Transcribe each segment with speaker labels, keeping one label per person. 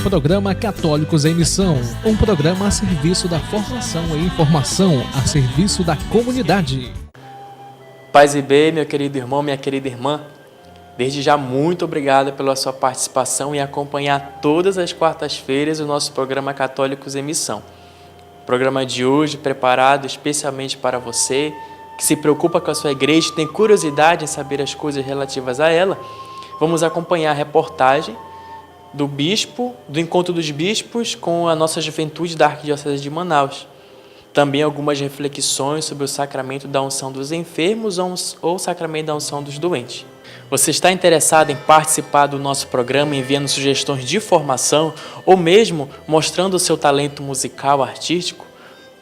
Speaker 1: programa Católicos em Missão, um programa a serviço da formação e informação, a serviço da comunidade.
Speaker 2: Paz e bem, meu querido irmão, minha querida irmã, desde já muito obrigado pela sua participação e acompanhar todas as quartas-feiras o nosso programa Católicos em Missão. O programa de hoje preparado especialmente para você, que se preocupa com a sua igreja e tem curiosidade em saber as coisas relativas a ela. Vamos acompanhar a reportagem do Encontro dos Bispos com a nossa juventude da Arquidiocese de Manaus. Também algumas reflexões sobre o sacramento da unção dos enfermos ou o sacramento da unção dos doentes. Você está interessado em participar do nosso programa enviando sugestões de formação ou mesmo mostrando o seu talento musical, artístico?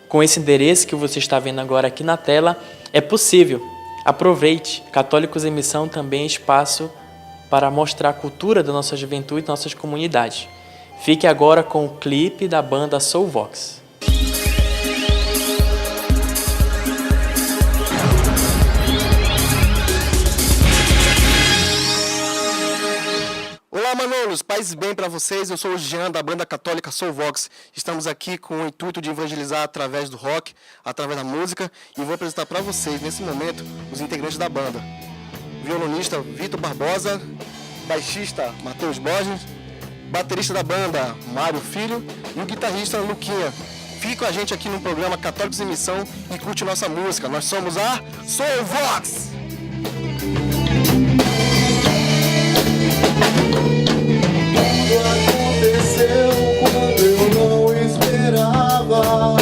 Speaker 2: Com esse endereço que você está vendo agora aqui na tela, é possível. Aproveite. Católicos em Missão também é espaço para mostrar a cultura da nossa juventude e nossas comunidades. Fique agora com o clipe da banda Soulvox.
Speaker 3: Olá, Manolos, paz e bem para vocês. Eu sou o Jean, da banda católica Soulvox. Estamos aqui com o intuito de evangelizar através do rock, através da música, e vou apresentar para vocês, nesse momento, os integrantes da banda. Violonista Vitor Barbosa, baixista Matheus Borges, baterista da banda Mário Filho e o guitarrista Luquinha. Fique com a gente aqui no programa Católicos em Missão e curte nossa música. Nós somos a Soulvox!
Speaker 4: Aconteceu quando eu não esperava.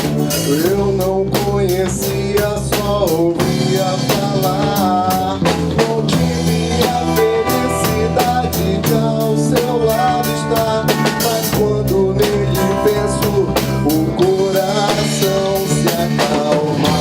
Speaker 4: Eu não conhecia, só ouvia falar. Não tive a felicidade de ao seu lado estar, mas quando nele penso, o coração se acalma.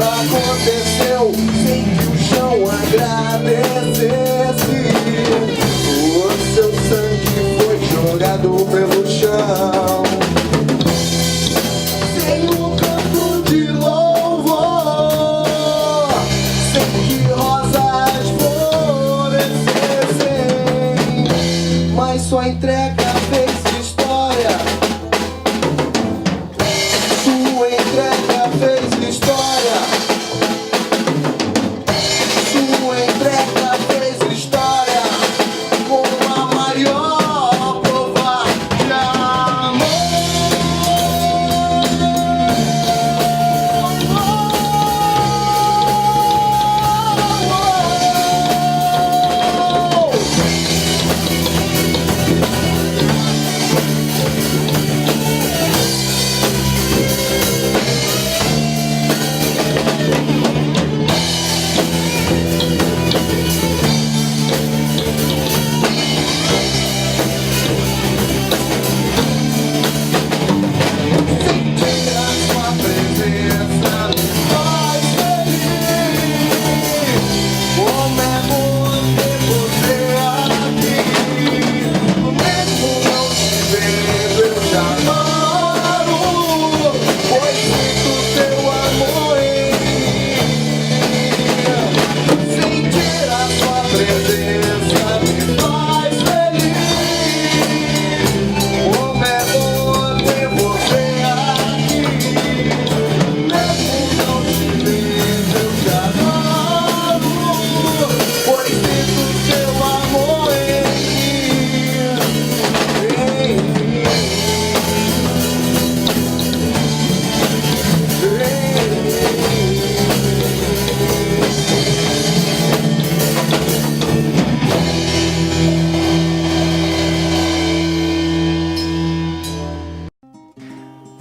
Speaker 4: Aconteceu sem que o chão agradecesse. O seu sangue foi jogado pelo chão. Sem um canto de louvor, sem que rosas florescessem, mas sua entrega fez história. Sua entrega fez história.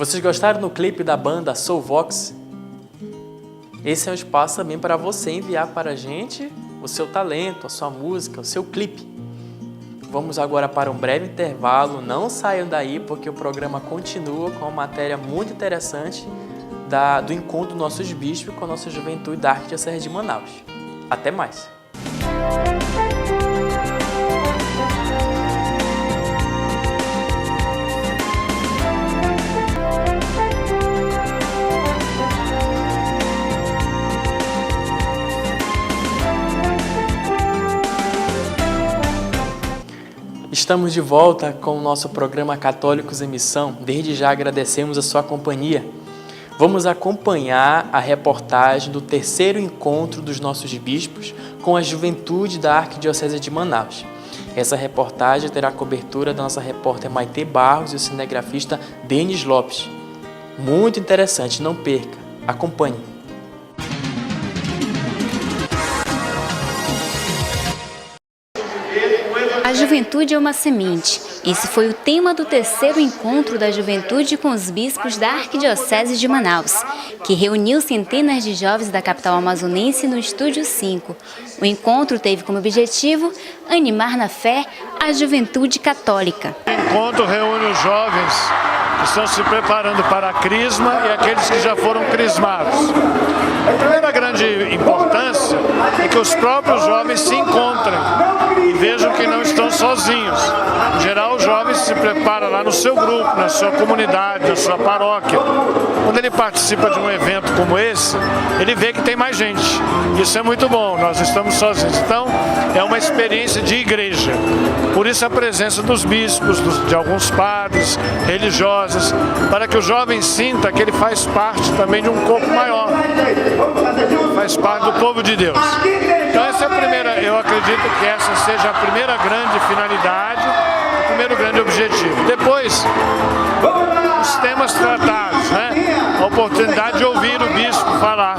Speaker 2: Vocês gostaram do clipe da banda Soul Vox? Esse é um espaço também para você enviar para a gente o seu talento, a sua música, o seu clipe. Vamos agora para um breve intervalo, não saiam daí porque o programa continua com uma matéria muito interessante do encontro dos nossos bispos com a nossa juventude da Arquidiocese de Manaus. Até mais! Estamos de volta com o nosso programa Católicos em Missão. Desde já agradecemos a sua companhia. Vamos acompanhar a reportagem do terceiro encontro dos nossos bispos com a juventude da Arquidiocese de Manaus. Essa reportagem terá cobertura da nossa repórter Maite Barros e o cinegrafista Denis Lopes. Muito interessante, não perca. Acompanhe.
Speaker 5: A juventude é uma semente. Esse foi o tema do terceiro encontro da juventude com os bispos da Arquidiocese de Manaus, que reuniu centenas de jovens da capital amazonense no Estúdio 5. O encontro teve como objetivo animar na fé a juventude católica.
Speaker 6: O encontro reúne os jovens que estão se preparando para a crisma e aqueles que já foram crismados. A primeira grande importância é que os próprios jovens se encontrem e vejam que não estão sozinhos. Em geral, o jovem se prepara lá no seu grupo, na sua comunidade, na sua paróquia. Quando ele participa de um evento como esse, ele vê que tem mais gente. Isso é muito bom, nós não estamos sozinhos. Então, é uma experiência de igreja. Por isso a presença dos bispos, de alguns padres, religiosos, para que o jovem sinta que ele faz parte também de um corpo maior. Faz parte do povo de Deus. Então essa é a primeira, eu acredito que essa seja a primeira grande finalidade, o primeiro grande objetivo. Depois, os temas tratados, né? A oportunidade de ouvir o bispo falar.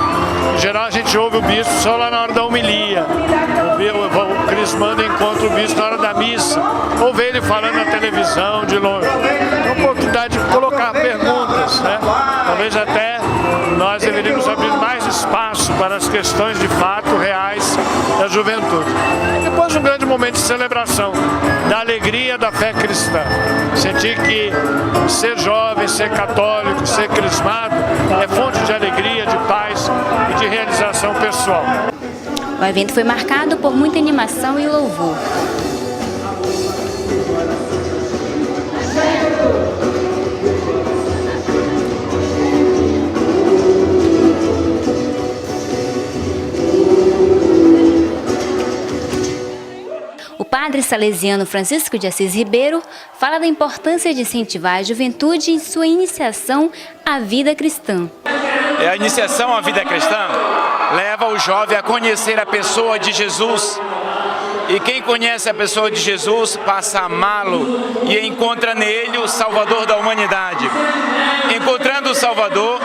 Speaker 6: Em geral a gente ouve o bispo só lá na hora da homilia. O crismando encontra o bispo na hora da missa. Ou vê ele falando na televisão, de longe. É uma oportunidade de colocar perguntas, né? Talvez até nós deveríamos abrir mais espaço para as questões de fato reais da juventude. Depois um grande momento de celebração da alegria da fé cristã. Sentir que ser jovem, ser católico, ser crismado é fonte de alegria, de paz e de realização pessoal.
Speaker 5: O evento foi marcado por muita animação e louvor. O padre salesiano Francisco de Assis Ribeiro fala da importância de incentivar a juventude em sua iniciação à vida cristã.
Speaker 7: A iniciação à vida cristã leva o jovem a conhecer a pessoa de Jesus. E quem conhece a pessoa de Jesus passa a amá-lo e encontra nele o Salvador da humanidade. Encontrando o Salvador,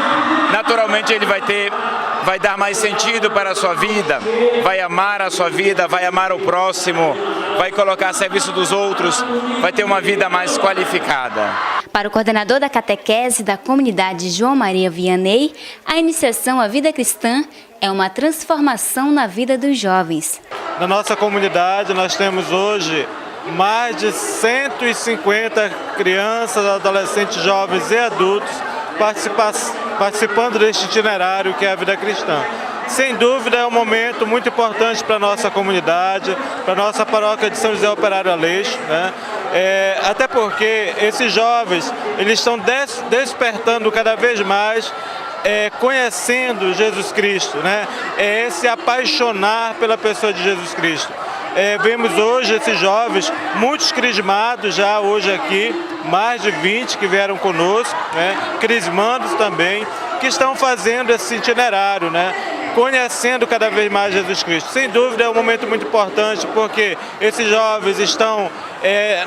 Speaker 7: naturalmente ele vai dar mais sentido para a sua vida, vai amar a sua vida, vai amar o próximo, vai colocar a serviço dos outros, vai ter uma vida mais qualificada.
Speaker 5: Para o coordenador da catequese da comunidade João Maria Vianney, a iniciação à vida cristã é uma transformação na vida dos jovens.
Speaker 6: Na nossa comunidade nós temos hoje mais de 150 crianças, adolescentes, jovens e adultos participando deste itinerário que é a vida cristã. Sem dúvida é um momento muito importante para a nossa comunidade, para a nossa paróquia de São José Operário Aleixo, né? Até porque esses jovens eles estão despertando cada vez mais, conhecendo Jesus Cristo, né? É esse apaixonar pela pessoa de Jesus Cristo. Vemos hoje esses jovens, muitos crismados já hoje aqui, mais de 20 que vieram conosco, né? Crismandos também, que estão fazendo esse itinerário, né? Conhecendo cada vez mais Jesus Cristo. Sem dúvida é um momento muito importante porque esses jovens estão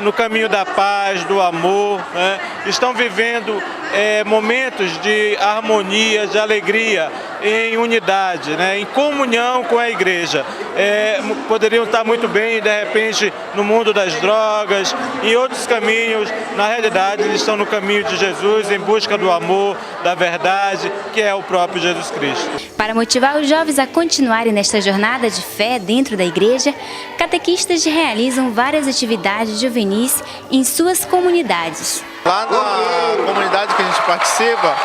Speaker 6: no caminho da paz, do amor, né? Estão vivendo
Speaker 8: momentos de harmonia, de alegria, em unidade, né, em comunhão com a igreja. Poderiam estar muito bem, de repente, no mundo das drogas, em outros caminhos. Na realidade, eles estão no caminho de Jesus, em busca do amor, da verdade, que é o próprio Jesus Cristo.
Speaker 5: Para motivar os jovens a continuarem nesta jornada de fé dentro da igreja, catequistas realizam várias atividades juvenis em suas comunidades.
Speaker 9: Lá na comunidade que a gente participa,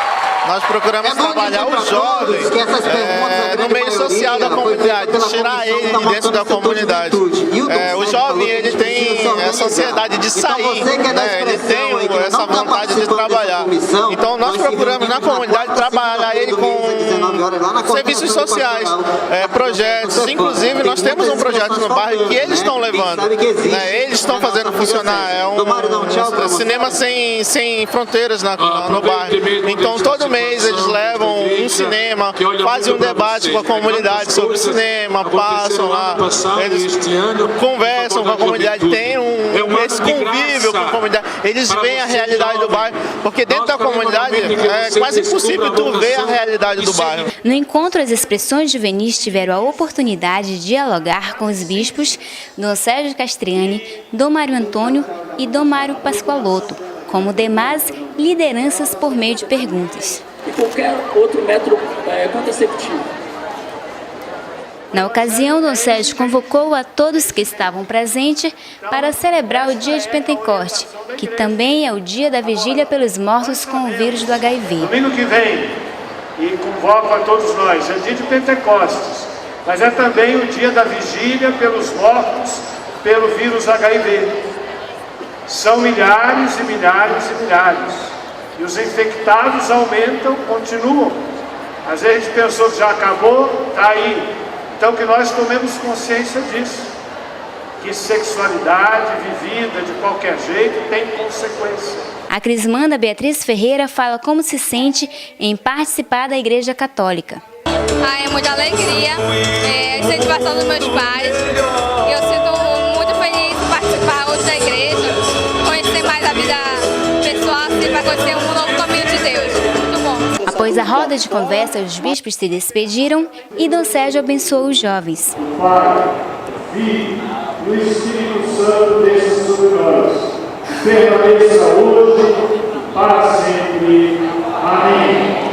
Speaker 9: nós procuramos trabalhar os jovens no meio social da comunidade, tirar ele de dentro da comunidade. O jovem, ele tem essa ansiedade de sair, né? Ele tem essa vontade de trabalhar. Então nós procuramos na comunidade trabalhar ele com serviços sociais, projetos. Inclusive nós temos um projeto no bairro que eles estão levando, né? Eles estão fazendo funcionar. É um cinema sem fronteiras no bairro. Então todo mês eles levam um cinema, fazem um debate com a comunidade sobre cinema, passam lá, eles conversam com a comunidade, tem esse convívio com a comunidade, eles veem a realidade do bairro, porque dentro da comunidade é quase impossível tu ver a realidade do bairro.
Speaker 5: No encontro, as expressões juvenis tiveram a oportunidade de dialogar com os bispos Dom Sérgio Castriani, Dom Mário Antônio e Dom Mário Pascoaloto, como demais lideranças por meio de perguntas.
Speaker 10: E qualquer outro método contraceptivo.
Speaker 5: Na ocasião, Dom Sérgio convocou a todos que estavam presentes para celebrar o dia de Pentecoste, que também é o dia da vigília pelos mortos com o vírus do HIV.
Speaker 6: Domingo que vem, e convoco a todos nós, é o dia de Pentecostes, mas é também o dia da vigília pelos mortos pelo vírus HIV. São milhares e milhares e milhares. E os infectados aumentam, continuam. Às vezes a gente pensou que já acabou, está aí. Então que nós tomemos consciência disso. Que sexualidade vivida de qualquer jeito tem consequência.
Speaker 5: A crismanda Beatriz Ferreira fala como se sente em participar da Igreja Católica.
Speaker 11: É muita alegria, a incentivação dos meus pais. Eu sinto muito feliz em participar hoje da igreja, conhecer mais a vida pessoal, assim, para conhecer um novo caminho de Deus. Muito bom.
Speaker 5: Após a roda de conversa, os bispos se despediram e Dom Sérgio abençoou os jovens.
Speaker 6: Pai, Filho e o Espírito Santo desça sobre nós. Permaneça hoje e para sempre. Amém.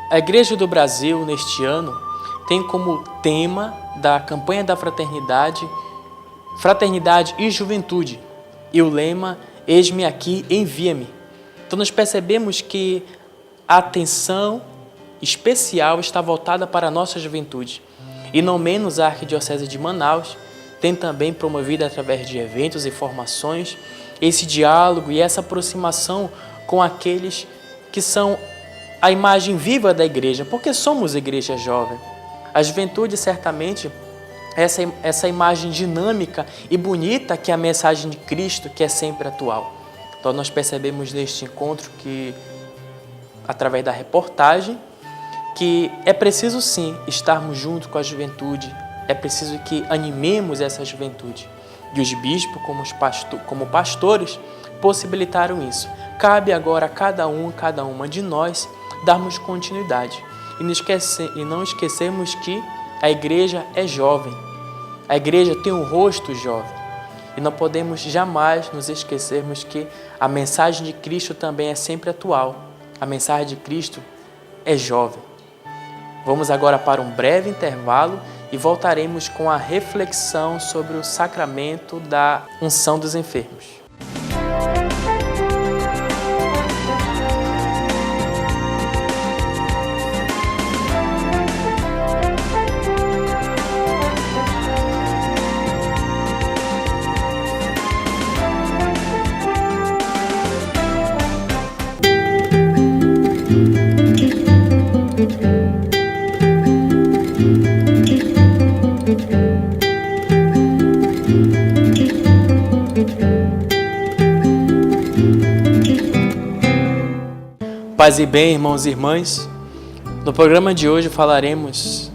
Speaker 2: A Igreja do Brasil, neste ano, tem como tema da campanha da fraternidade, Fraternidade e Juventude, e o lema, Eis-me aqui, envia-me. Então nós percebemos que a atenção especial está voltada para a nossa juventude. E não menos a Arquidiocese de Manaus tem também promovido através de eventos e formações esse diálogo e essa aproximação com aqueles que são a imagem viva da igreja, porque somos igreja jovem. A juventude, certamente, essa imagem dinâmica e bonita que é a mensagem de Cristo, que é sempre atual. Então nós percebemos neste encontro que, através da reportagem, que é preciso sim estarmos junto com a juventude, é preciso que animemos essa juventude. E os bispos, como pastores, possibilitaram isso. Cabe agora a cada uma de nós darmos continuidade e não esquecermos que a igreja é jovem, a igreja tem um rosto jovem e não podemos jamais nos esquecermos que a mensagem de Cristo também é sempre atual, a mensagem de Cristo é jovem. Vamos agora para um breve intervalo e voltaremos com a reflexão sobre o sacramento da unção dos enfermos. Paz e bem, irmãos e irmãs. No programa de hoje faremos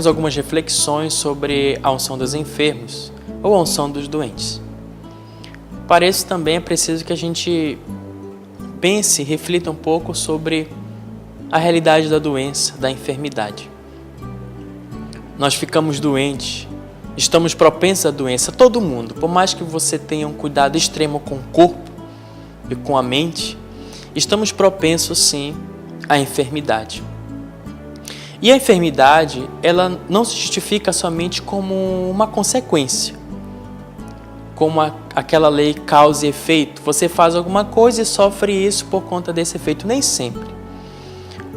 Speaker 2: algumas reflexões sobre a unção dos enfermos ou a unção dos doentes. Para isso também é preciso que a gente pense, reflita um pouco sobre a realidade da doença, da enfermidade. Nós ficamos doentes, estamos propensos à doença, todo mundo. Por mais que você tenha um cuidado extremo com o corpo e com a mente, estamos propensos sim à enfermidade. E a enfermidade, ela não se justifica somente como uma consequência, como aquela lei causa e efeito. Você faz alguma coisa e sofre isso por conta desse efeito. Nem sempre.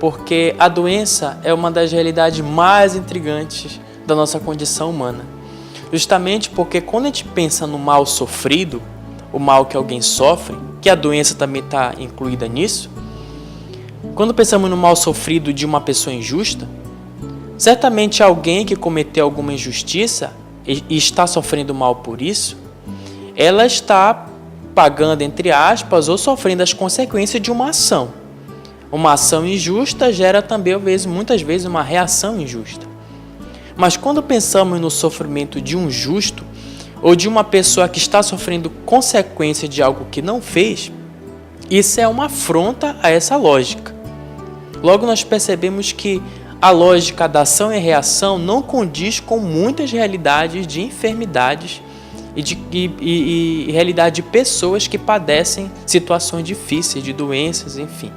Speaker 2: Porque a doença é uma das realidades mais intrigantes da nossa condição humana. Justamente porque quando a gente pensa no mal sofrido, o mal que alguém sofre, que a doença também está incluída nisso, quando pensamos no mal sofrido de uma pessoa injusta, certamente alguém que cometeu alguma injustiça e está sofrendo mal por isso, ela está pagando, entre aspas, ou sofrendo as consequências de uma ação. Uma ação injusta gera também, muitas vezes, uma reação injusta. Mas quando pensamos no sofrimento de um justo, ou de uma pessoa que está sofrendo consequência de algo que não fez, isso é uma afronta a essa lógica. Logo nós percebemos que a lógica da ação e reação não condiz com muitas realidades de enfermidades e realidade de pessoas que padecem situações difíceis, de doenças, enfim.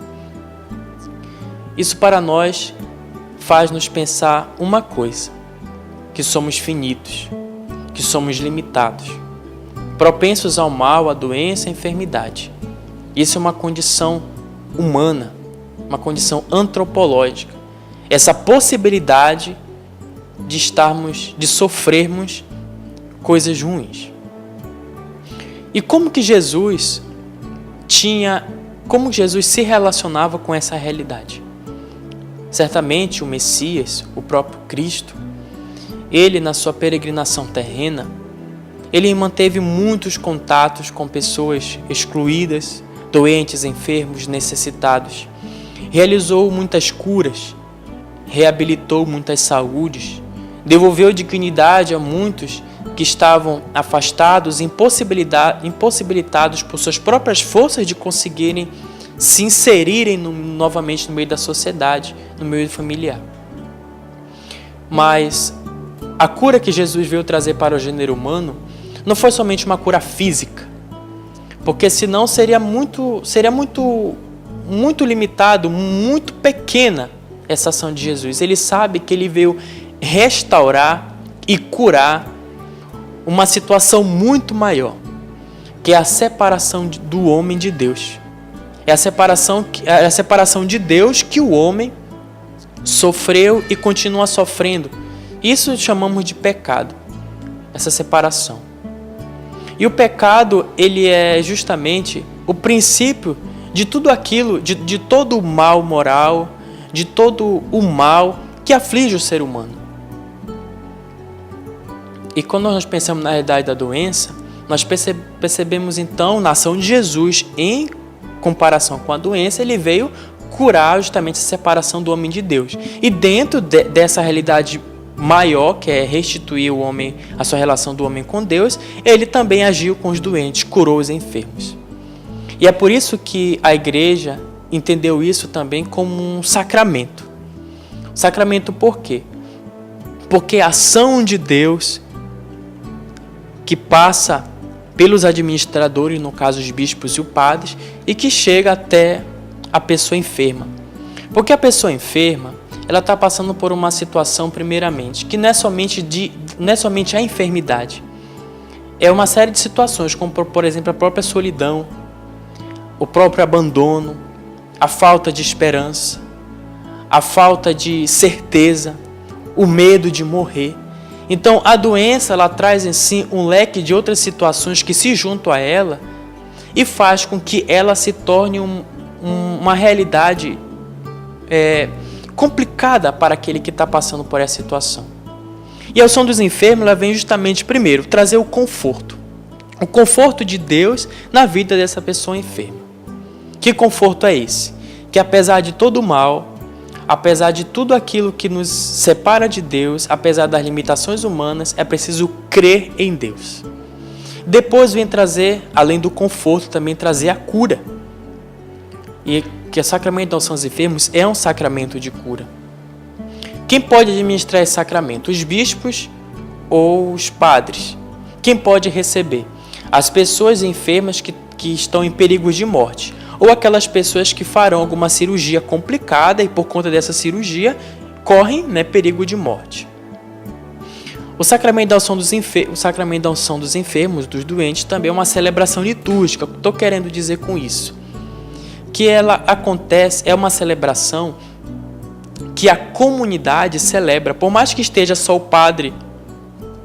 Speaker 2: Isso para nós faz-nos pensar uma coisa, que somos finitos, que somos limitados, propensos ao mal, à doença, à enfermidade. Isso é uma condição humana, uma condição antropológica. Essa possibilidade de sofrermos coisas ruins. E como Jesus se relacionava com essa realidade? Certamente o Messias, o próprio Cristo, ele na sua peregrinação terrena, ele manteve muitos contatos com pessoas excluídas, doentes, enfermos, necessitados. Realizou muitas curas, reabilitou muitas saúdes, devolveu dignidade a muitos que estavam afastados, impossibilitados por suas próprias forças de conseguirem se inserirem novamente no meio da sociedade, no meio familiar. Mas a cura que Jesus veio trazer para o gênero humano não foi somente uma cura física, porque senão seria muito limitado, muito pequena essa ação de Jesus. Ele sabe que ele veio restaurar e curar uma situação muito maior, que é a separação do homem de Deus. É a separação de Deus que o homem sofreu e continua sofrendo. Isso chamamos de pecado, essa separação. E o pecado, ele é justamente o princípio de tudo aquilo, de todo o mal moral, de todo o mal que aflige o ser humano. E quando nós pensamos na realidade da doença, nós percebemos então na ação de Jesus, em comparação com a doença, ele veio curar justamente a separação do homem de Deus. E dentro dessa realidade maior, que é restituir o homem, a sua relação do homem com Deus, ele também agiu com os doentes, curou os enfermos. E é por isso que a igreja entendeu isso também como um sacramento. Sacramento por quê? Porque a ação de Deus que passa pelos administradores, no caso os bispos e os padres, e que chega até a pessoa enferma. Porque a pessoa enferma, ela está passando por uma situação, primeiramente, que não é somente a enfermidade. É uma série de situações, como por exemplo a própria solidão, o próprio abandono, a falta de esperança, a falta de certeza, o medo de morrer. Então a doença, ela traz em si um leque de outras situações que se juntam a ela e faz com que ela se torne uma realidade complicada para aquele que está passando por essa situação. E a unção dos enfermos, ela vem justamente, primeiro, trazer o conforto de Deus na vida dessa pessoa enferma. Que conforto é esse? que apesar de todo o mal, apesar de tudo aquilo que nos separa de Deus, apesar das limitações humanas, é preciso crer em Deus. Depois vem trazer, além do conforto, também trazer a cura. E que o sacramento da unção dos enfermos é um sacramento de cura. Quem pode administrar esse sacramento? Os bispos ou os padres? Quem pode receber? As pessoas enfermas que estão em perigo de morte, ou aquelas pessoas que farão alguma cirurgia complicada e por conta dessa cirurgia correm, perigo de morte. O sacramento da unção dos enfermos, dos doentes, também é uma celebração litúrgica. O que estou querendo dizer com isso? Que ela acontece, é uma celebração que a comunidade celebra, por mais que esteja só o padre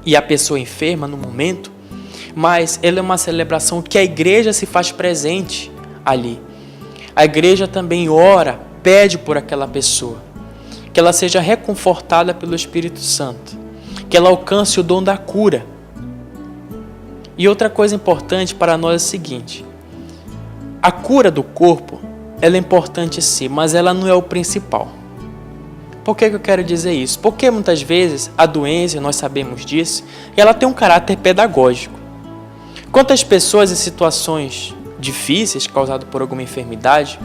Speaker 2: e a pessoa enferma no momento, mas ela é uma celebração que a igreja se faz presente ali. A igreja também ora, pede por aquela pessoa, que ela seja reconfortada pelo Espírito Santo, que ela alcance o dom da cura. E outra coisa importante para nós é o seguinte: a cura do corpo, ela é importante sim, mas ela não é o principal. Por que eu quero dizer isso? Porque muitas vezes a doença, nós sabemos disso, ela tem um caráter pedagógico. Quantas pessoas em situações difíceis, causadas por alguma enfermidade,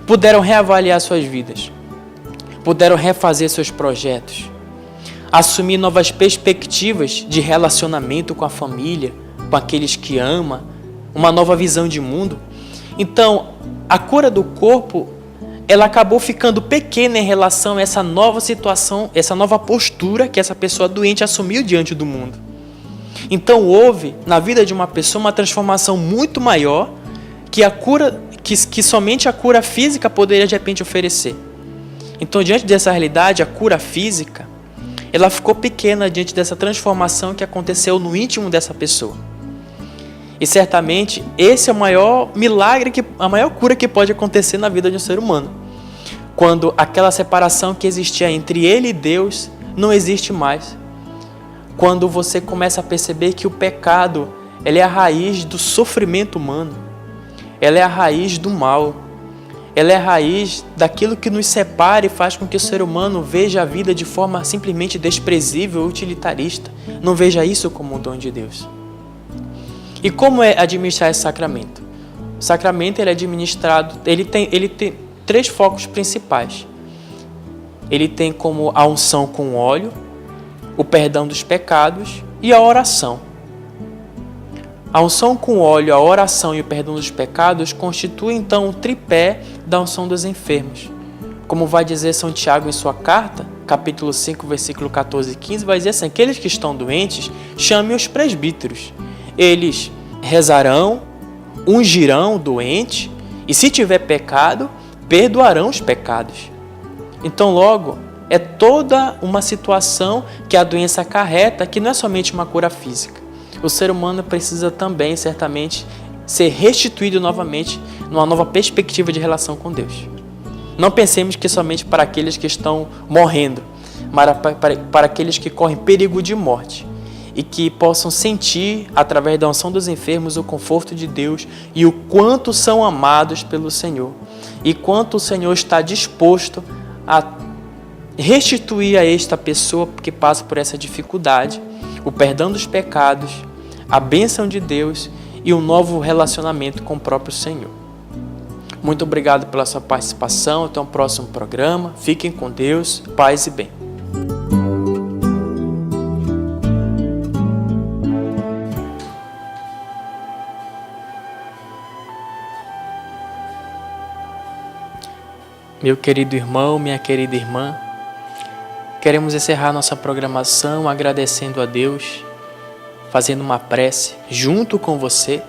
Speaker 2: puderam reavaliar suas vidas, puderam refazer seus projetos, assumir novas perspectivas de relacionamento com a família, com aqueles que ama, uma nova visão de mundo. Então, a cura do corpo, ela acabou ficando pequena em relação a essa nova situação, essa nova postura que essa pessoa doente assumiu diante do mundo. Então houve na vida de uma pessoa uma transformação muito maior que a cura, que somente a cura física poderia de repente oferecer. Então, diante dessa realidade, a cura física, ela ficou pequena diante dessa transformação que aconteceu no íntimo dessa pessoa. E certamente esse é o maior milagre, a maior cura que pode acontecer na vida de um ser humano. Quando aquela separação que existia entre ele e Deus não existe mais. Quando você começa a perceber que o pecado, ele é a raiz do sofrimento humano. Ela é a raiz do mal. Ela é a raiz daquilo que nos separa e faz com que o ser humano veja a vida de forma simplesmente desprezível, utilitarista. Não veja isso como um dom de Deus. E como é administrar esse sacramento? O sacramento ele é administrado, ele tem 3 focos principais. Ele tem como a unção com óleo, o perdão dos pecados e a oração. A unção com óleo, a oração e o perdão dos pecados constituem então o tripé da unção dos enfermos. Como vai dizer São Tiago em sua carta, capítulo 5, versículo 14 e 15, vai dizer assim: aqueles que estão doentes, chamem os presbíteros. Eles rezarão, ungirão o doente e, se tiver pecado, perdoarão os pecados. Então, logo, é toda uma situação que a doença acarreta, que não é somente uma cura física. O ser humano precisa também, certamente, ser restituído novamente numa nova perspectiva de relação com Deus. Não pensemos que somente para aqueles que estão morrendo, mas para aqueles que correm perigo de morte e que possam sentir, através da unção dos enfermos, o conforto de Deus e o quanto são amados pelo Senhor e quanto o Senhor está disposto a restituir a esta pessoa que passa por essa dificuldade o perdão dos pecados, a bênção de Deus e um novo relacionamento com o próprio Senhor. Muito obrigado pela sua participação. Até o próximo programa. Fiquem com Deus, paz e bem. Meu querido irmão, minha querida irmã, queremos encerrar nossa programação agradecendo a Deus, fazendo uma prece junto com você,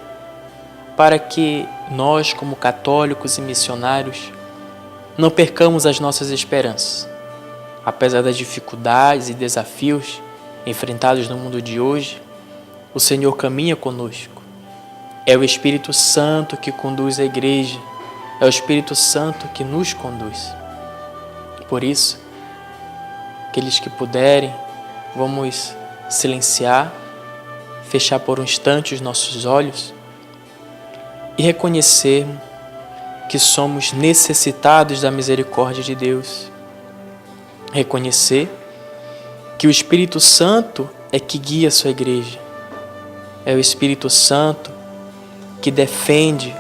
Speaker 2: para que nós, como católicos e missionários, não percamos as nossas esperanças. Apesar das dificuldades e desafios enfrentados no mundo de hoje, o Senhor caminha conosco. É o Espírito Santo que conduz a igreja, é o Espírito Santo que nos conduz. Por isso, aqueles que puderem, vamos silenciar, fechar por um instante os nossos olhos e reconhecer que somos necessitados da misericórdia de Deus. Reconhecer que o Espírito Santo é que guia a sua igreja. É o Espírito Santo que defende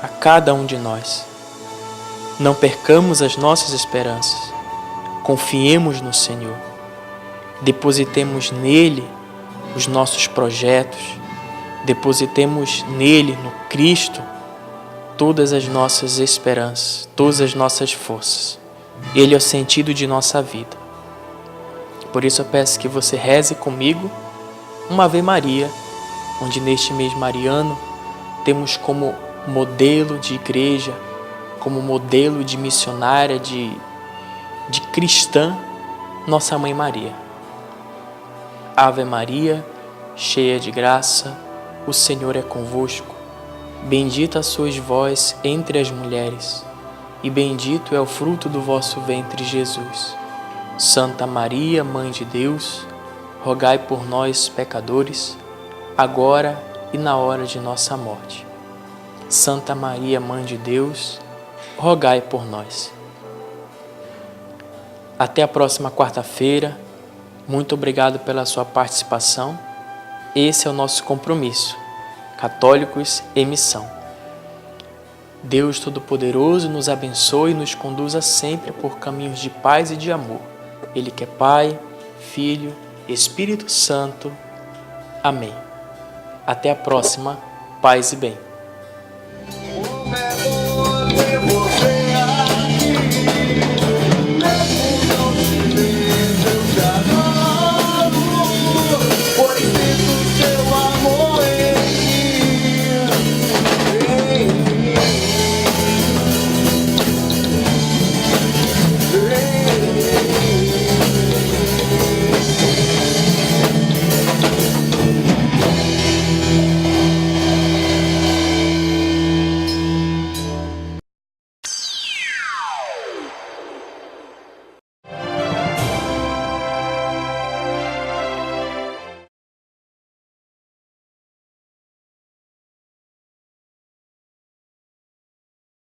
Speaker 2: a cada um de nós. Não percamos as nossas esperanças. Confiemos no Senhor. Depositemos nele os nossos projetos. Depositemos nele, no Cristo, todas as nossas esperanças, todas as nossas forças. Ele é o sentido de nossa vida. Por isso eu peço que você reze comigo uma Ave Maria, onde neste mês mariano temos como modelo de igreja, como modelo de missionária, de cristã, nossa Mãe Maria. Ave Maria, cheia de graça, o Senhor é convosco. Bendita sois vós entre as mulheres, e bendito é o fruto do vosso ventre, Jesus. Santa Maria, Mãe de Deus, rogai por nós, pecadores, agora e na hora de nossa morte. Santa Maria, Mãe de Deus, rogai por nós. Até a próxima quarta-feira. Muito obrigado pela sua participação. Esse é o nosso compromisso. Católicos em Missão. Deus Todo-Poderoso nos abençoe e nos conduza sempre por caminhos de paz e de amor. Ele que é Pai, Filho, Espírito Santo. Amém. Até a próxima. Paz e bem.